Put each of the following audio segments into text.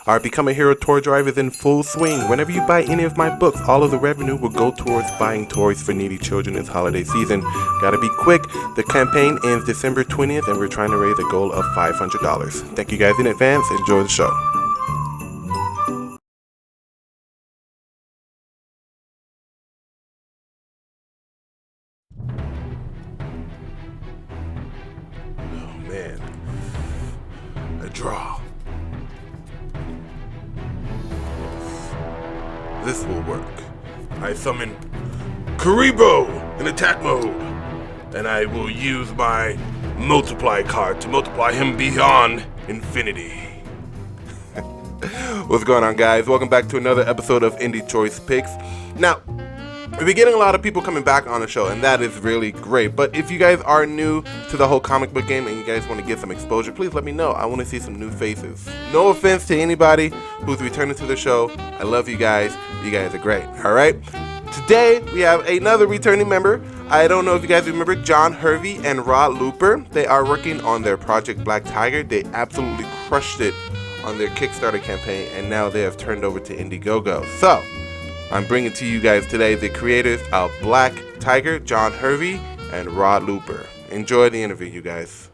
Our Become a Hero toy drive is in full swing. Whenever you buy any of my books, all of the revenue will go towards buying toys for needy children this holiday season. Gotta be quick. The campaign ends December 20th, and we're trying to raise a goal of $500. Thank you guys in advance. Enjoy the show. Oh man. A draw. This will work. I summon Karibo in attack mode, and I will use my multiply card to multiply him beyond infinity. What's going on, guys? Welcome back to another episode of Indie Choice Picks. Now, we've been getting a lot of people coming back on the show, and that is really great. But if you guys are new to the whole comic book game and you guys want to get some exposure, please let me know. I want to see some new faces. No offense to anybody who's returning to the show. I love you guys. You guys are great. All right? Today, we have another returning member. I don't know if you guys remember John Hervey and Rod Looper. They are working on their Project Black Tiger. They absolutely crushed it on their Kickstarter campaign, and now they have turned over to Indiegogo. So, I'm bringing to you guys today the creators of Black Tiger, John Hervey and Rod Looper. Enjoy the interview, you guys.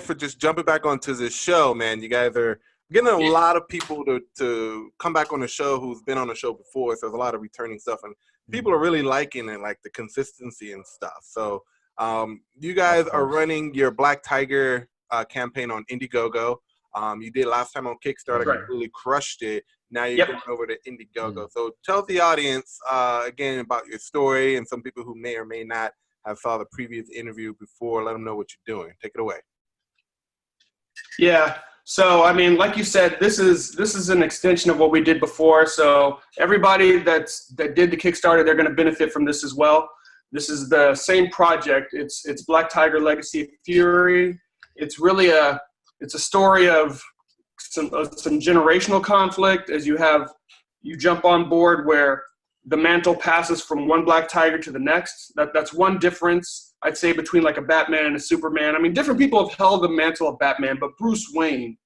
For just jumping back onto this show, man. You guys are getting a lot of people to come back on the show who's been on the show before, so there's a lot of returning stuff, and people are really liking it, like the consistency and stuff. So you guys are running your Black Tiger campaign on Indiegogo. You did last time on Kickstarter, right. Completely crushed it. Now you're going over to Indiegogo. So tell the audience again about your story, and some people who may or may not have saw the previous interview before. Let them know what you're doing. Take it away. Yeah. So, I mean, like you said, this is an extension of what we did before. So everybody that did the Kickstarter, they're going to benefit from this as well. This is the same project. It's Black Tiger Legacy of Fury. It's really a story of some generational conflict as you jump on board where the mantle passes from one Black Tiger to the next. That's one difference, I'd say, between like a Batman and a Superman. I mean, different people have held the mantle of Batman, but Bruce Wayne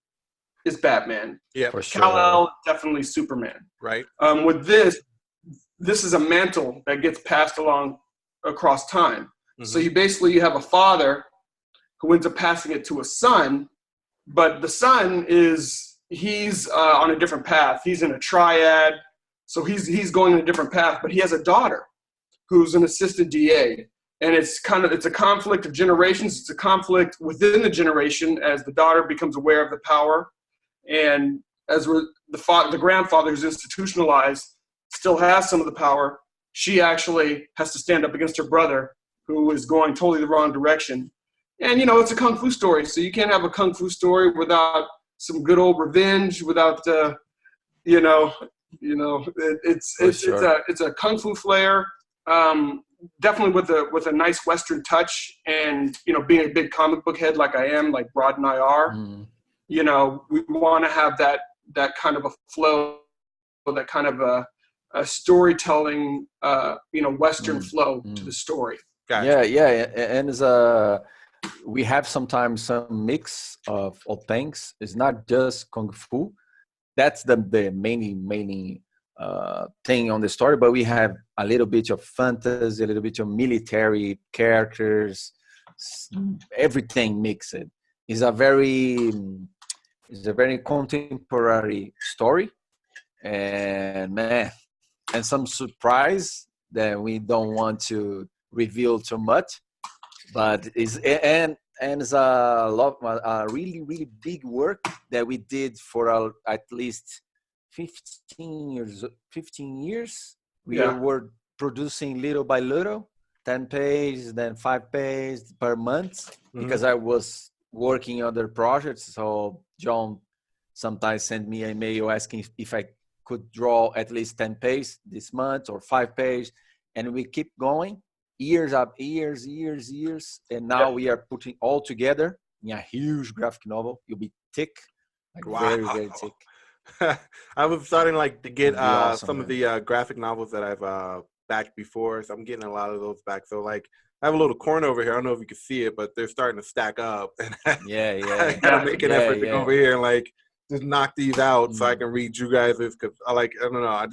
is Batman. Yeah, For sure. Kal-El is definitely Superman. right. With this is a mantle that gets passed along across time. Mm-hmm. So you have a father who ends up passing it to a son, but the son he's on a different path. He's in a triad, so he's going in a different path. But he has a daughter who's an assistant DA, and it's a conflict of generations. It's a conflict within the generation as the daughter becomes aware of the power, and as the grandfather who's institutionalized still has some of the power. She actually has to stand up against her brother, who is going totally the wrong direction. And, it's a Kung Fu story, so you can't have a Kung Fu story without some good old revenge, without, it's a Kung Fu flair, definitely with a nice Western touch. And, being a big comic book head like I am, like Rod and I are, we want to have that kind of a flow, that kind of a storytelling, Western flow to the story. Gotcha. Yeah, and we have sometimes some mix of things. It's not just Kung Fu. That's the main thing on the story, but we have a little bit of fantasy, a little bit of military characters, everything mixed. It's a very contemporary story, and and some surprise that we don't want to reveal too much, but it's a really big work that we did for at least 15 years. We were producing little by little, 10 pages, then 5 pages per month, because I was working on other projects. So John sometimes sent me an email asking if I could draw at least 10 pages this month or 5 pages, and we keep going. Years, and now we are putting all together in a huge graphic novel. You'll be thick, very, very thick. I was starting to get awesome, some of the graphic novels that I've backed before, so I'm getting a lot of those back. So I have a little corner over here. I don't know if you can see it, but they're starting to stack up. And I gotta make an effort to go over here and just knock these out so I can read you guys. Because I don't know. I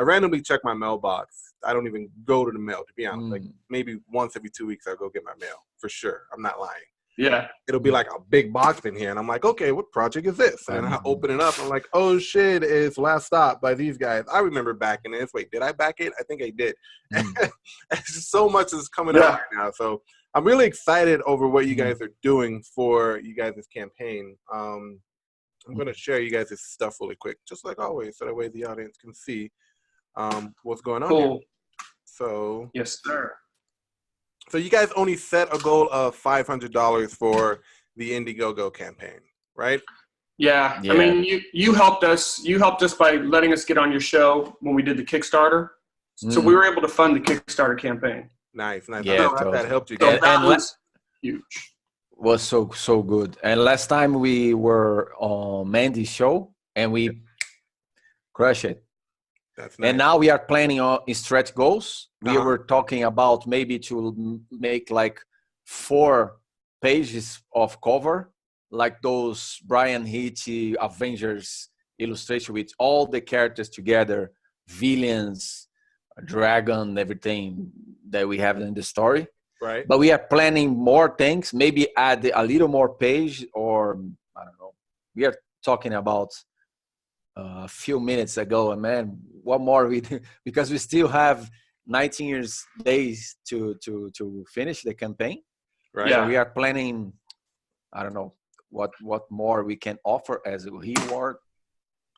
randomly check my mailbox. I don't even go to the mail, to be honest. Maybe once every 2 weeks I'll go get my mail, for sure. I'm not lying. Yeah. It'll be like a big box in here, and I'm like, okay, what project is this? And I open it up, and I'm like, oh shit, it's Last Stop by these guys. I remember backing this. Wait, did I back it? I think I did. So much is coming out right now. So I'm really excited over what you guys are doing for you guys' campaign. I'm going to share you guys' stuff really quick, just like always, so that way the audience can see what's going on here. So yes, sir. So you guys only set a goal of $500 for the Indiegogo campaign, right? Yeah. I mean, you helped us. You helped us by letting us get on your show when we did the Kickstarter. So we were able to fund the Kickstarter campaign. Nice. Yeah, that helped you So guys. that was huge. Was so good. And last time we were on Mandy's show and we crushed it. That's nice. And now we are planning on stretch goals. We were talking about maybe to make 4 pages of cover, like those Brian Hitch Avengers illustration with all the characters together, villains, dragon, everything that we have in the story. Right. But we are planning more things, maybe add a little more page, or I don't know. We are talking about a few minutes ago, and man, what more we do? Because we still have 19 days to finish the campaign. Right. So we are planning, I don't know what more we can offer as a reward.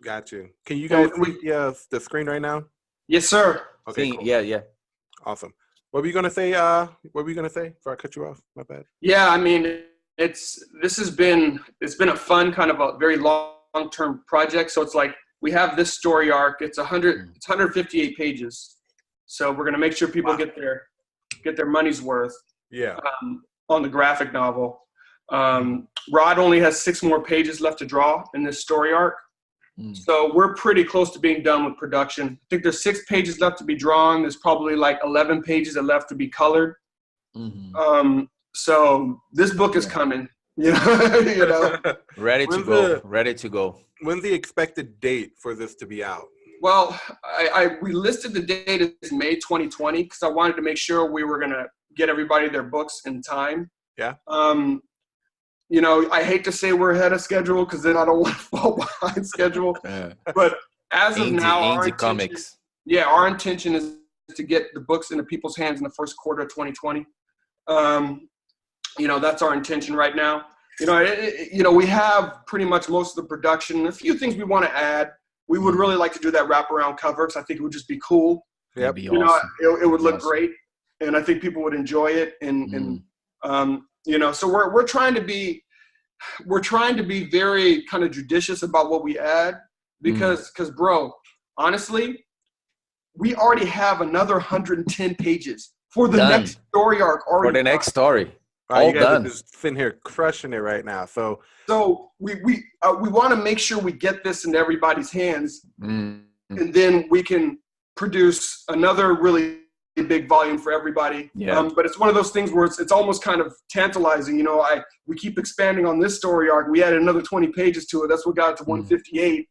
Got you. Can you guys see the screen right now? Yes, sir. Okay. Cool. Yeah. Awesome. What were you gonna say? Before I cut you off? My bad. Yeah, I mean, it's been a fun kind of a very long-term project. So it's we have this story arc. It's 158 pages. So we're gonna make sure people get their money's worth. Yeah. On the graphic novel. Rod only has 6 more pages left to draw in this story arc. So we're pretty close to being done with production. I think there's 6 pages left to be drawn. There's probably like 11 pages that left to be colored. So this book is coming. You know? Ready to go. When's the expected date for this to be out? Well, we listed the date as May 2020 because I wanted to make sure we were gonna get everybody their books in time. Yeah. You know, I hate to say we're ahead of schedule because then I don't want to fall behind schedule. But as of now, our intention is to get the books into people's hands in the first quarter of 2020. You know, that's our intention right now. You know, we have pretty much most of the production. A few things we want to add. We would really like to do that wraparound cover because I think it would just be cool. Yep. You know, it would look great, and I think people would enjoy it. And you know, so we're trying to be very kind of judicious about what we add because bro, honestly, we already have another 110 pages for the next story arc already. For the next story. All you guys done. Are just sitting here crushing it right now. So we want to make sure we get this into everybody's hands, and then we can produce another really big volume for everybody. Yeah. But it's one of those things where it's almost kind of tantalizing. You know, we keep expanding on this story arc. We added another 20 pages to it. That's what got it to 158.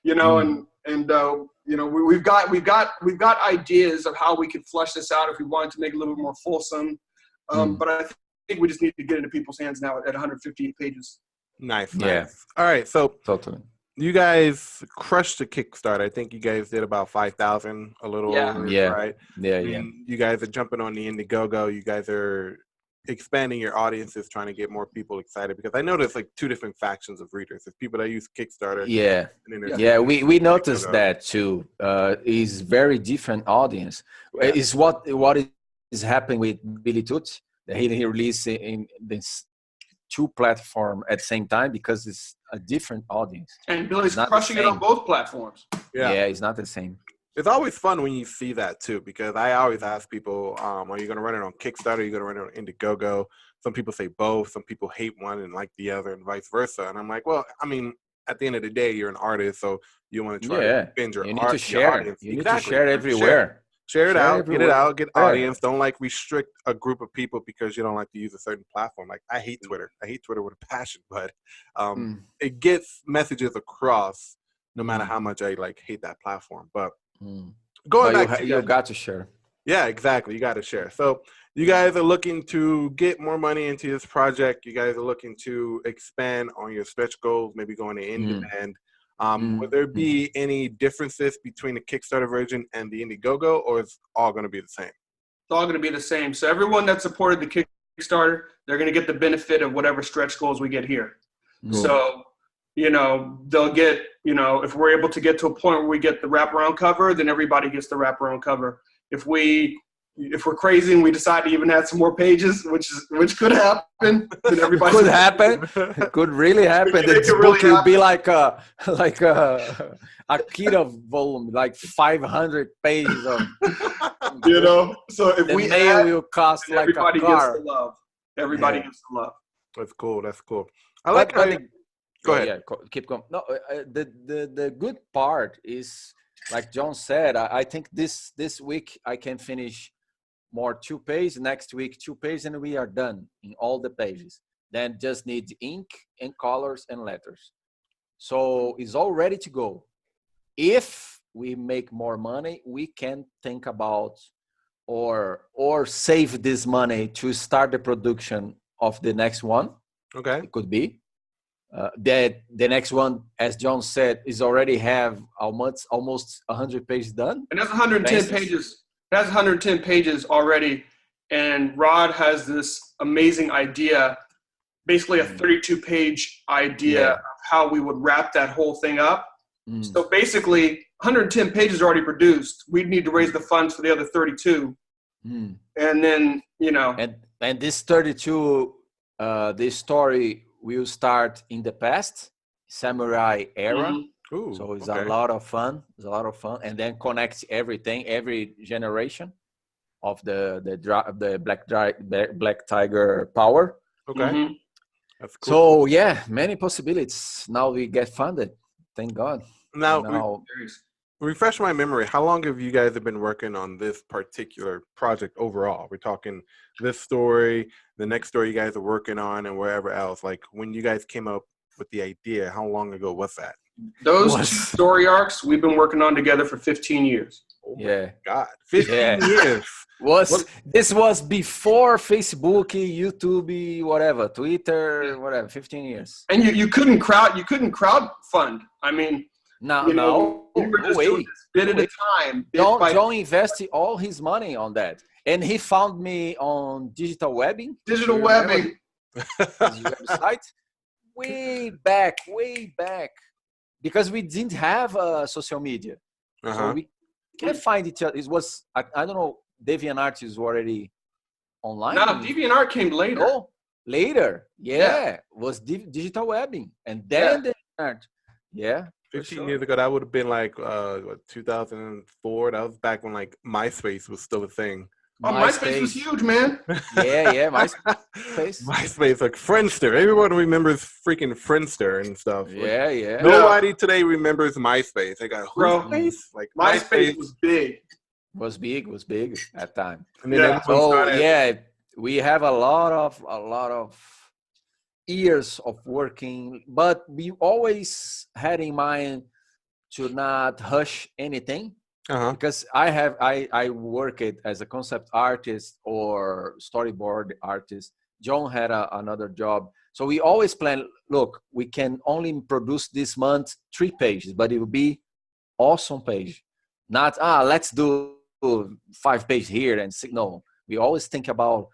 You know, and you know, we've got ideas of how we could flesh this out if we wanted to make it a little bit more fulsome. But I think we just need to get into people's hands now at 158 pages. Nice. Yeah. All right. So you guys crushed the Kickstarter. I think you guys did about 5,000, a little over, right? Yeah. You guys are jumping on the Indiegogo. You guys are expanding your audiences, trying to get more people excited, because I know there's like 2 different factions of readers. There's people that use Kickstarter. We noticed that too. Is very different audience. Is what is happening with Billy Tooth. He released in this 2 platforms at the same time because it's a different audience. And Billy's crushing it on both platforms. Yeah, it's not the same. It's always fun when you see that too, because I always ask people, are you going to run it on Kickstarter? Are you going to run it on Indiegogo? Some people say both. Some people hate one and like the other, and vice versa. And I'm like, well, I mean, at the end of the day, you're an artist, so you want to try to spend your art. You need to share. You need to share it everywhere. Share it out, get it out, get audience. Don't like restrict a group of people because you don't like to use a certain platform. Like I hate Twitter. I hate Twitter with a passion, but it gets messages across no matter how much I like hate that platform. But going back to you got to share. Yeah, exactly. You got to share. So you guys are looking to get more money into this project. You guys are looking to expand on your stretch goals, maybe going to indie. Would there be any differences between the Kickstarter version and the Indiegogo, or is all going to be the same? It's all going to be the same. So everyone that supported the Kickstarter, they're going to get the benefit of whatever stretch goals we get here. So, you know, they'll get, you know, if we're able to get to a point where we get the wraparound cover, then everybody gets the wraparound cover. If we're crazy and we decide to even add some more pages, which could happen, then everybody could happen. It could really happen. This book will be like a Akira volume, like 500 pages of. You know, so if the we mail will cost like a car. Everybody gets the love. Everybody gets the love. That's cool. That's cool. I like how. Go ahead. Yeah, keep going. No, the good part is, like John said, I think this week I can finish more 2 pages, next week 2 pages, and we are done in all the pages. Then just need ink and colors and letters. So it's all ready to go. If we make more money, we can think about or save this money to start the production of the next one. Okay. It could be. That the next one, as John said, is already have almost 100 pages done. And that's 110 pages. That's 110 pages already. And Rod has this amazing idea, basically a 32-page idea of how we would wrap that whole thing up. So basically, 110 pages already produced. We'd need to raise the funds for the other 32. And then, you know. And this 32, this story will start in the past, samurai era. Ooh, so it's a lot of fun. It's a lot of fun, and then connects everything, every generation of the Black Tiger power. Okay. That's cool. So yeah, many possibilities. Now we get funded. Thank God. Now, refresh my memory. How long have you guys have been working on this particular project overall? We're talking this story, the next story you guys are working on, and wherever else. Like when you guys came up with the idea, how long ago was that? Those two story arcs we've been working on together for 15 years. Oh my Yeah. God, 15 years. This was before Facebook, YouTube, whatever, Twitter, whatever. 15 years. And you couldn't crowd fund. I mean, No, we were just doing this bit at a time. John invested all his money on that, and he found me on digital webbing. Digital webbing. His website. Way back, because we didn't have social media, so we can't find each other. It was I don't know. DeviantArt is already online. No, DeviantArt came later. Oh, later, yeah. Was digital webbing, and then DeviantArt. Yeah. 15 years ago, that would have been like 2004. That was back when like MySpace was still a thing. Oh, MySpace was huge, man. Yeah, MySpace. MySpace, like Friendster. Everyone remembers freaking Friendster and stuff. Yeah. Nobody today remembers MySpace. They got MySpace. Like MySpace was big. Was big at time. And then we have a lot of years of working, but we always had in mind to not hush anything. Because I work it as a concept artist or storyboard artist. John had another job, so we always plan. Look, we can only produce this month 3 pages, but it will be awesome page. Not let's do 5 pages here and 6. No, we always think about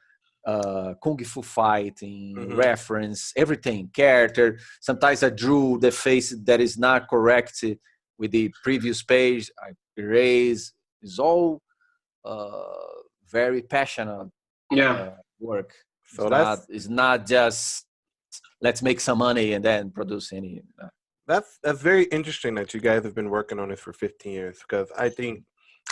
kung fu fighting, reference, everything, character. Sometimes I drew the face that is not correct with the previous page. I erase. It's all very passionate work. So it's not just let's make some money and then produce any. That's very interesting that you guys have been working on this for 15 years, because I think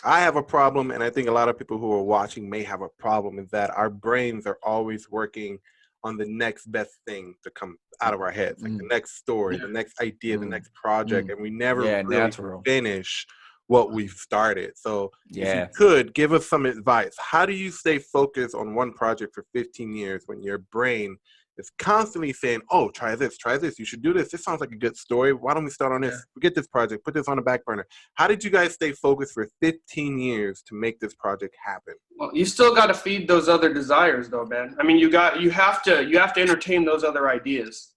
I have a problem, and I think a lot of people who are watching may have a problem, is that our brains are always working on the next best thing to come out of our heads, like the next story, the next idea, the next project, and we never really finish what we've started. So if you could give us some advice, how do you stay focused on one project for 15 years when your brain is constantly saying, oh, try this, you should do this, this sounds like a good story, why don't we start on this, forget this project, put this on the back burner? How did you guys stay focused for 15 years to make this project happen? Well, you still got to feed those other desires though, man. I mean, you have to entertain those other ideas,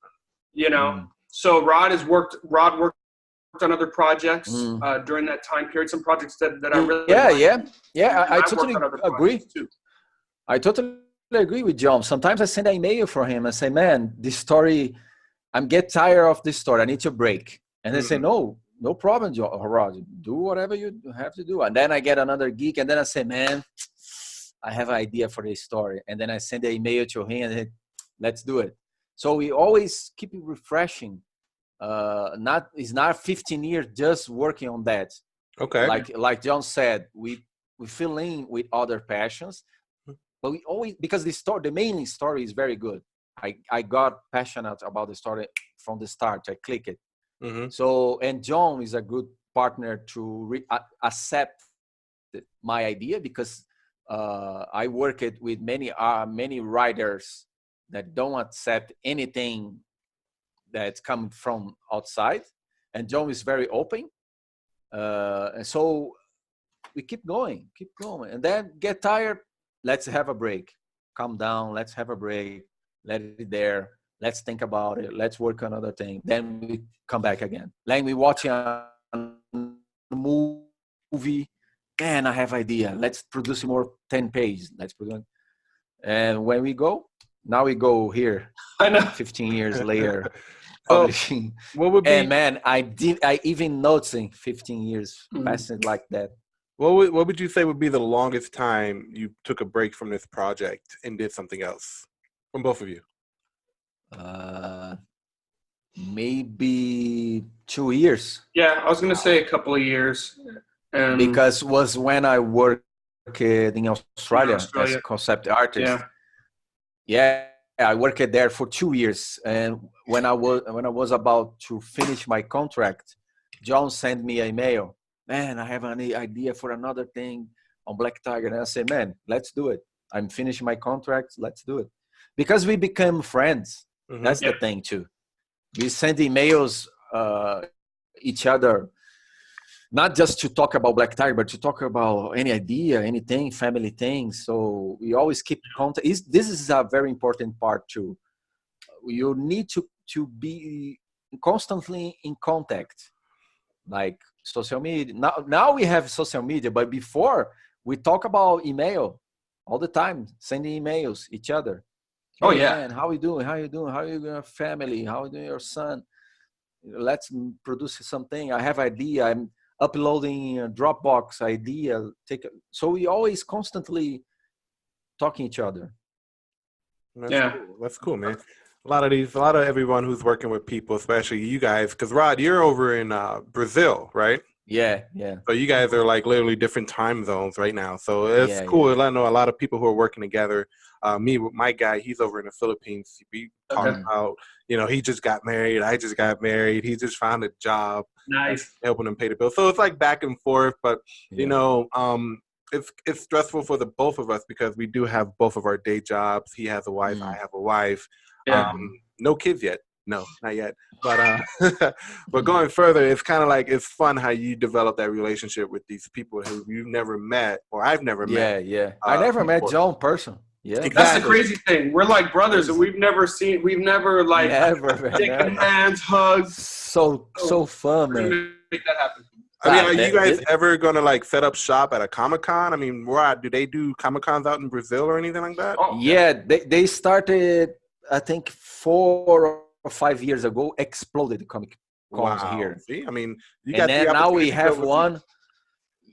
So Rod worked on other projects during that time period, some projects that I really I totally agree. I totally agree with John. Sometimes I send an email for him and say, man, this story, I'm get tired of this story, I need to break. And they say, no problem, Rod, do whatever you have to do. And then I get another gig, and then I say, man, I have an idea for this story. And then I send an email to him and say, let's do it. So we always keep it refreshing. It's not 15 years just working on that. Okay. Like John said, we fill in with other passions, but we always, because the main story is very good. I got passionate about the story from the start. I click it. So, and John is a good partner to accept my idea, because I work it with many writers that don't accept anything that's coming from outside, and John is very open, and so we keep going, and then get tired, let's have a break, calm down, let's have a break, let it there, let's think about it, let's work on another thing, then we come back again. Like we watching a movie, man, I have idea, let's produce more 10 pages, let's produce. And when we go, now we go here, I know, 15 years later. Publishing. What would be? And man, I even noticing 15 years passing like that. What would you say would be the longest time you took a break from this project and did something else, from both of you? Maybe 2 years. Yeah, I was gonna say a couple of years. Because was when I worked in Australia as a concept artist. Yeah, I worked there for 2 years, and when I was about to finish my contract, John sent me an email. Man, I have an idea for another thing on Black Tiger, and I said, man, let's do it. I'm finishing my contract. Let's do it, because we became friends. Mhm. That's the thing too. We send emails each other, not just to talk about Black Tiger, but to talk about any idea, anything, family things. So we always keep contact. This is a very important part too. You need to be constantly in contact, like social media. Now we have social media, but before we talk about email all the time, sending emails each other. Oh, Hey, yeah. man, how you doing? How you doing? How you your family? How you doing your son? Let's produce something. I have idea. I'm uploading a Dropbox idea. So we always constantly talking each other. That's Yeah. cool. That's cool, man. A lot of everyone who's working with people, especially you guys, because Rod, you're over in Brazil, right? Yeah. So you guys are like literally different time zones right now. So it's Yeah, cool. I know a lot of people who are working together. Me with my guy, he's over in the Philippines. We talk Okay. about, he just got married. I just got married. He just found a job. Nice. Helping him pay the bill. So it's like back and forth. But Yeah. it's stressful for the both of us because we do have both of our day jobs. He has a wife. I have a wife. Yeah. No kids yet. No, not yet. But but going further, it's kind of like it's fun how you develop that relationship with these people who you've never met or I've never met. Yeah. I never met before. John in person. Yeah. Exactly. That's the crazy thing. We're like brothers, and we've never like shaken hands, hugs. So fun, We're man. gonna make that happen. I mean, are you guys ever gonna like set up shop at a Comic-Con? I mean, Rod, do they do Comic-Cons out in Brazil or anything like that? Oh, Yeah, they started, I think 4 or 5 years ago, exploded the Comic Cons here. See, I mean, you And got then the now we opportunity to go have with one.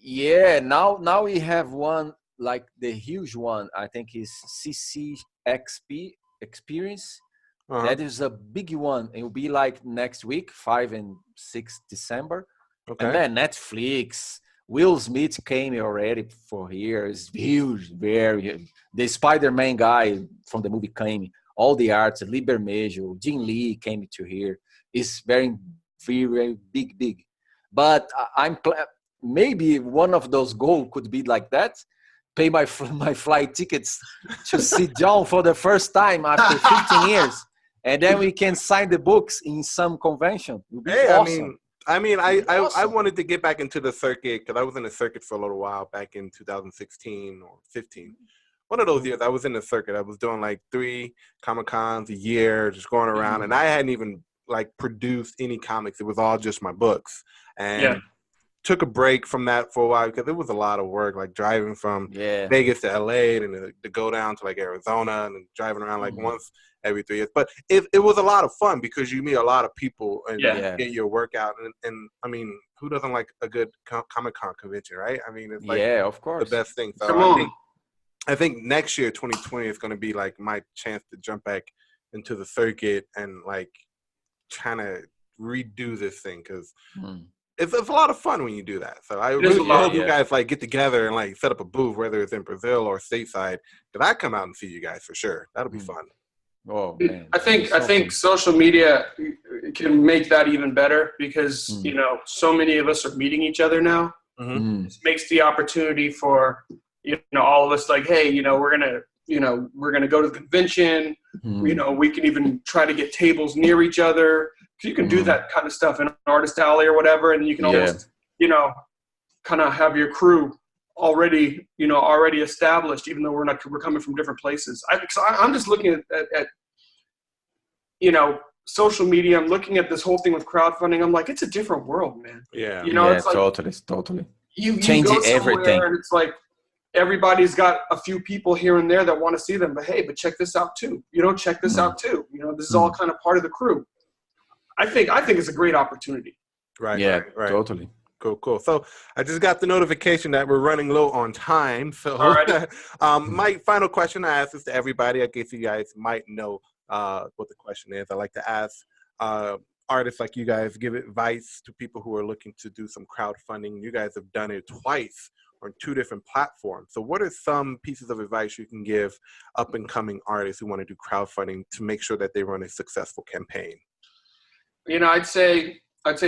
Yeah, now we have one, like the huge one. I think is CCXP Experience. That is a big one. It will be like next week, 5 and 6 December. Okay. And then Netflix, Will Smith came already for here. It's huge, very. The Spider-Man guy from the movie came. All the arts, Lee Bermejo, Jim Lee came to here. It's very, very big. But maybe one of those goals could be like that. Pay my flight tickets to see John for the first time after 15 years. And then we can sign the books in some convention. It would be awesome. I wanted to get back into the circuit because I was in the circuit for a little while back in 2016 or 15. One of those years I was in the circuit. I was doing like 3 Comic-Cons a year, just going around. And I hadn't even like produced any comics. It was all just my books. And took a break from that for a while because it was a lot of work, like driving from Vegas to LA and to go down to like Arizona and driving around like once every 3 years. But it was a lot of fun because you meet a lot of people and get your workout. And I mean, who doesn't like a good Comic-Con convention, right? I mean, it's like of course, the best thing. So I think next year, 2020, is going to be like my chance to jump back into the circuit and like trying to redo this thing because it's a lot of fun when you do that. So I really hope you guys like get together and like set up a booth, whether it's in Brazil or stateside. That I come out and see you guys for sure. That'll be fun. Oh man, I think social media can make that even better because so many of us are meeting each other now. It makes the opportunity for all of us like, hey, we're gonna go to the convention. We can even try to get tables near each other. You can do that kind of stuff in an artist alley or whatever, and you can almost kind of have your crew already established, even though we're coming from different places. I'm just looking at social media. I'm looking at this whole thing with crowdfunding. I'm like, it's a different world, man. It's like, totally. You change go everything, and it's like everybody's got a few people here and there that want to see them, but hey, check this out too. Check this out too. This is all kind of part of the crew. I think it's a great opportunity. Right. Yeah, right. totally. Cool. So I just got the notification that we're running low on time. So my final question I ask this to everybody. I guess you guys might know what the question is. I like to ask artists like you guys, give advice to people who are looking to do some crowdfunding. You guys have done it twice on 2 different platforms. So what are some pieces of advice you can give up and coming artists who want to do crowdfunding to make sure that they run a successful campaign? You know, I'd say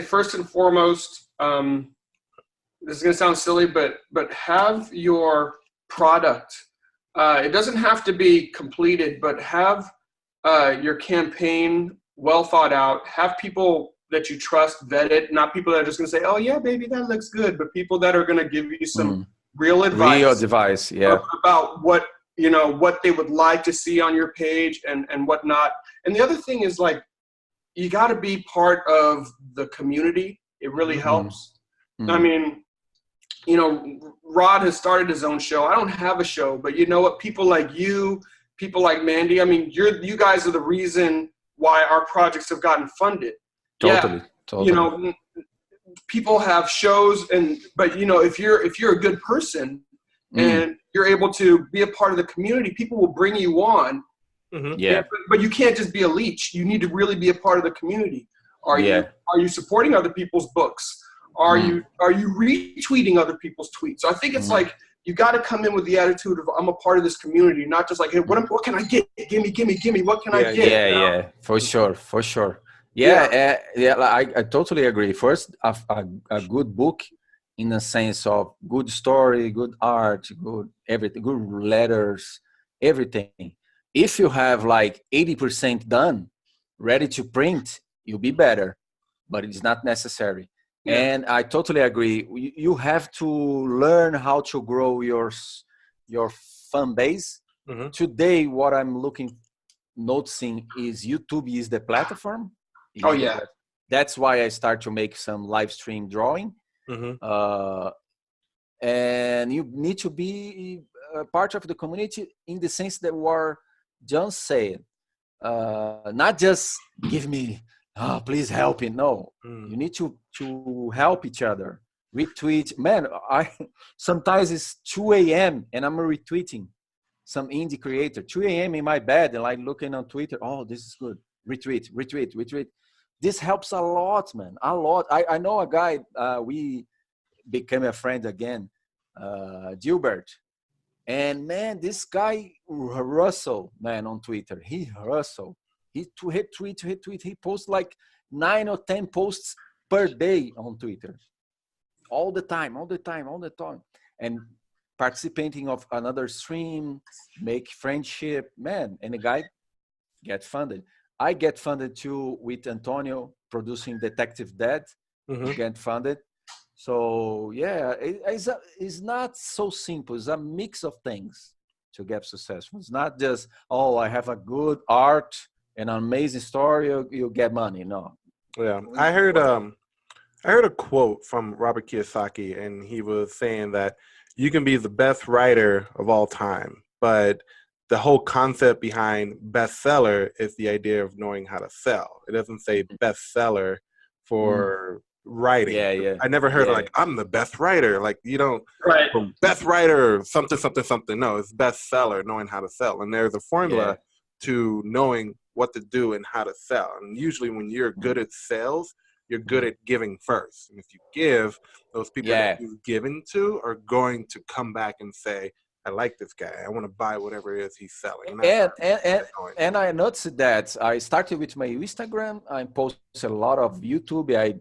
first and foremost, this is going to sound silly, but have your product. It doesn't have to be completed, but have your campaign well thought out. Have people that you trust vet it, not people that are just going to say, "Oh yeah, baby, that looks good," but people that are going to give you some real advice, yeah, about what they would like to see on your page and whatnot. And the other thing is, like, you got to be part of the community. It really helps. I mean, you know, Rod has started his own show. I don't have a show, but you know what? People like you, people like Mandy, I mean, you guys are the reason why our projects have gotten funded. Totally. You know, people have shows, but you know, if you're a good person and you're able to be a part of the community, people will bring you on. Yeah. But you can't just be a leech. You need to really be a part of the community. Are you supporting other people's books? Are you retweeting other people's tweets? So I think it's like, you got to come in with the attitude of, I'm a part of this community, not just like, hey, what can I get? Gimme. What can I get? Yeah, for sure. I totally agree. First, a good book, in the sense of good story, good art, good everything, good letters, everything. If you have like 80% done, ready to print, you'll be better, but it's not necessary. Yeah. And I totally agree. You have to learn how to grow your fan base. Today, what I'm noticing is YouTube is the platform. That's why I start to make some live stream drawing. And you need to be a part of the community in the sense that what John said. Not just give me, oh, please help me. No, you need to help each other. Retweet. Man, sometimes it's 2 a.m. and I'm retweeting some indie creator. 2 a.m. in my bed and like looking on Twitter. Oh, this is good. Retweet. This helps a lot, man. A lot. I know a guy, we became a friend again, Gilbert. And man, this guy, Russell, man, on Twitter, he tweet. He posts like 9 or 10 posts per day on Twitter. All the time. And participating of another stream, make friendship, man. And the guy get funded. I get funded too with Antonio producing Detective Dead. Get funded. So yeah, it's not so simple. It's a mix of things to get successful. It's not just, oh, I have a good art and an amazing story, you get money. No. Yeah, I heard a quote from Robert Kiyosaki, and he was saying that you can be the best writer of all time, but the whole concept behind bestseller is the idea of knowing how to sell. It doesn't say bestseller for writing. I never heard like, I'm the best writer. Like, you don't best writer something. No, it's bestseller, knowing how to sell. And there's a formula to knowing what to do and how to sell. And usually when you're good at sales, you're good at giving first. And if you give, those people that you've given to are going to come back and say, I like this guy. I want to buy whatever it is he's selling. And I noticed that I started with my Instagram. I post a lot of YouTube. I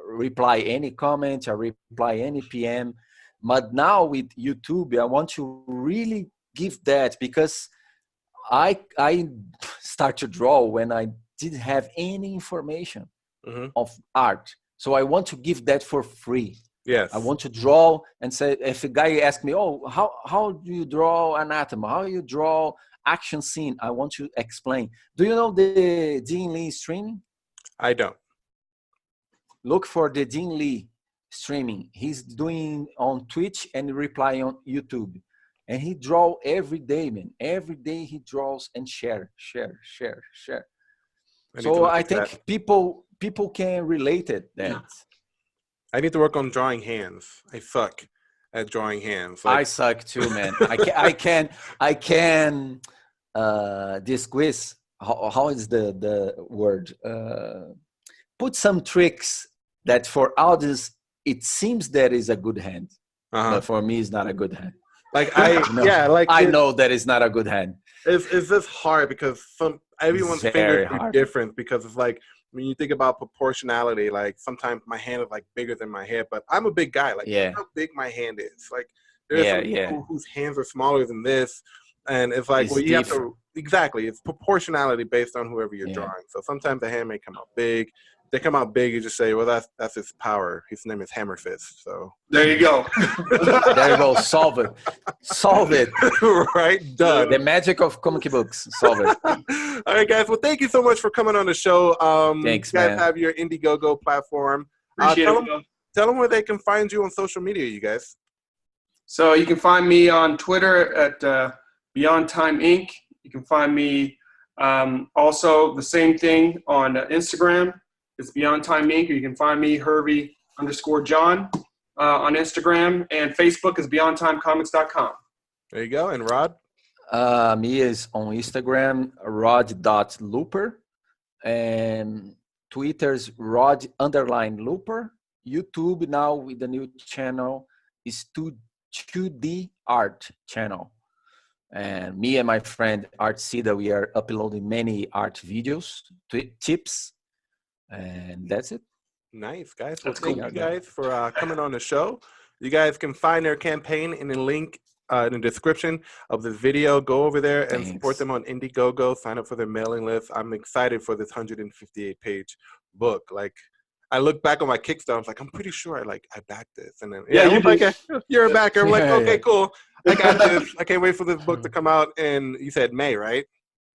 reply any comment. I reply any PM. But now with YouTube, I want to really give that, because I start to draw when I didn't have any information of art. So I want to give that for free. Yes. I want to draw and say, if a guy asks me, oh, how do you draw anatomy? How do you draw action scene? I want to explain. Do you know the Dean Lee streaming? I don't. Look for the Dean Lee streaming. He's doing on Twitch and reply on YouTube. And he draw every day, man. Every day he draws and share. So I think people can relate it that. I need to work on drawing hands. I suck at drawing hands. Like, I suck too, man. I can this quiz. How is the word? Put some tricks that for others it seems that is a good hand. but for me, it's not a good hand. Like I know that it's not a good hand. It's just hard because everyone's fingers are different, because it's like when you think about proportionality, like sometimes my hand is like bigger than my head, but I'm a big guy. Like how big my hand is. Like there's some people whose hands are smaller than this, and it's like you have to it's proportionality based on whoever you're drawing. So sometimes the hand may come out big. They come out big, you just say, well, that's his power. His name is Hammer Fist. So there you go. There you go. Solve it. Right? Done. The magic of comic books. Solve it. All right, guys. Well, thank you so much for coming on the show. Thanks, you guys man. have your Indiegogo platform. Appreciate it. Tell them where they can find you on social media, you guys. So you can find me on Twitter at Beyond Time Inc. You can find me also the same thing on Instagram. It's Beyond Time Inc. Or you can find me Hervey_John on Instagram, and Facebook is BeyondTimeComics.com. There you go. And Rod? Me is on Instagram, Rod.Looper, and Twitter's Rod_Looper. YouTube now with the new channel is 2D Art channel. And me and my friend Art Sida, we are uploading many art videos, tips, and that's it. Nice, guys. Well, thank you guys for coming on the show. You guys can find their campaign in the link in the description of this video. Go over there and support them on Indiegogo. Sign up for their mailing list. I'm excited for this 158-page book. Like, I look back on my Kickstarter, I was like, I'm pretty sure I backed this. And then you're a backer. I'm like, okay, cool. I got this. I can't wait for this book to come out. And you said May, right?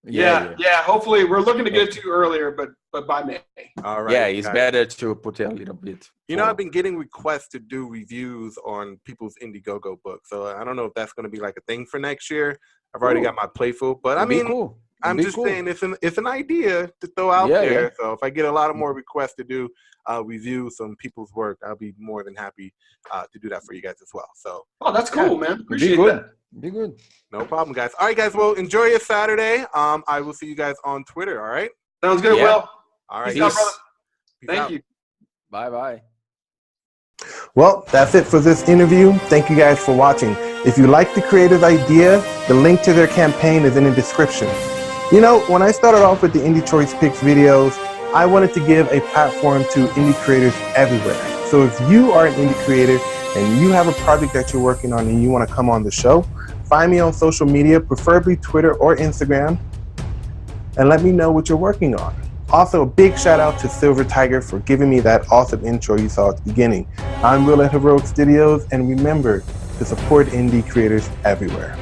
Yeah. Hopefully, we're looking to get it to you earlier, but by May. All right. Yeah, it's better to put it a little bit. You know, I've been getting requests to do reviews on people's Indiegogo books, so I don't know if that's going to be like a thing for next year. I've already got my playful, but I mean, I'm just saying it's an idea to throw out there. Yeah. So if I get a lot of more requests to do review some people's work, I'll be more than happy to do that for you guys as well. So that's cool, man. Appreciate that. Be good. No problem, guys. All right, guys. Well, enjoy your Saturday. I will see you guys on Twitter. All right. Sounds good. Will. All right. Peace out, brother. Thank you. Bye. Well, that's it for this interview. Thank you guys for watching. If you like the creative idea, the link to their campaign is in the description. You know, when I started off with the Indie Choice Picks videos, I wanted to give a platform to indie creators everywhere. So if you are an indie creator and you have a project that you're working on and you want to come on the show, find me on social media, preferably Twitter or Instagram, and let me know what you're working on. Also, a big shout out to Silver Tiger for giving me that awesome intro you saw at the beginning. I'm Will at Heroic Studios, and remember to support indie creators everywhere.